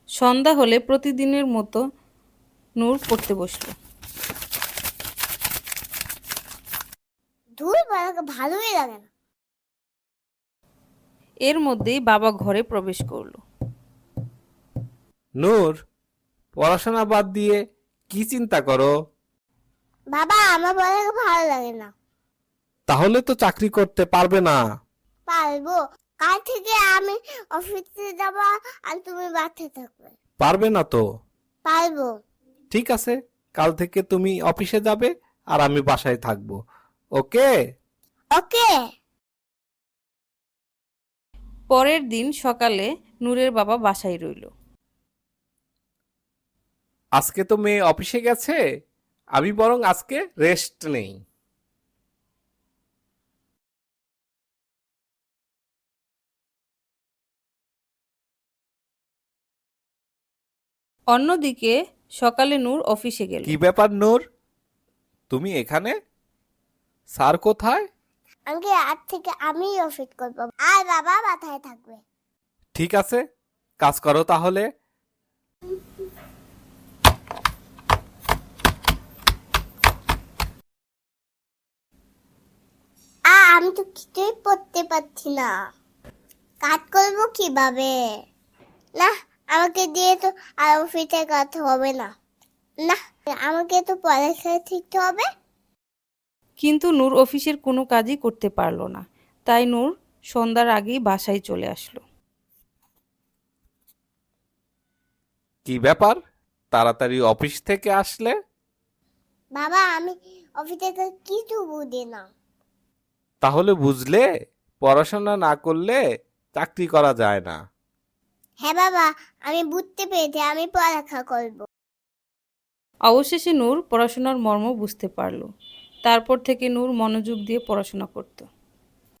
সন্ধ্যা হলে প্রতিদিনের মতো নূর পড়তে বসলো। ধুর, ভালোই লাগে না। এর মধ্যেই বাবা ঘরে প্রবেশ করলো। নূর, পড়াশোনা বাদ দিয়ে কি চিন্তা করো? বাবা, আমার পড়ালেখা ভালো লাগে না। তাহলে তো চাকরি করতে পারবে না। পারবো। কাল থেকে আমি অফিসে যাব আর তুমি বাসায় থাকবে। পারবে না তো? পারবো। ঠিক আছে, কাল থেকে তুমি অফিসে যাবে আর আমি বাসায় থাকবো। ওকে? ওকে। পরের দিন সকালে নূরের বাবা বাসায় রইল। আজকে তো মেয়ে অফিসে গেছে, আমি বরং আজকে রেস্ট নেই। অন্যদিকে সকালে নূর অফিসে গেল। কি ব্যাপার নূর, তুমি এখানে? স্যার কোথায়? আজকে আজ থেকে আমি অফিস করবো আর বাবা বাসায় থাকবে। ঠিক আছে, কাজ করো তাহলে। আমি তো কিছুই পড়তে পারছি না। কাজ করবো কিভাবে? না, আমাকে দিয়ে তো আর অফিসে কাজ হবে না। না, আমাকে তো পড়ালেখা শিখতে হবে। কিন্তু নূর অফিসের কোনো কাজই করতে পারল না। তাই নূর সন্ধ্যার আগেই বাসায় চলে আসলো। কি ব্যাপার, তাড়াতাড়ি অফিস থেকে আসলে? বাবা, আমি অফিসে কাজ কিছু বুঝি না। তাহলে বুঝলে, পড়াশোনা না করলে চাকরি করা যায় না। হ্যাঁ বাবা, আমি বুঝতে পেরেছি, আমি পড়ালেখা করব। অবশেষে নূর পড়াশোনার মর্ম বুঝতে পারল। তারপর থেকে নূর মনোযোগ দিয়ে পড়াশোনা করত।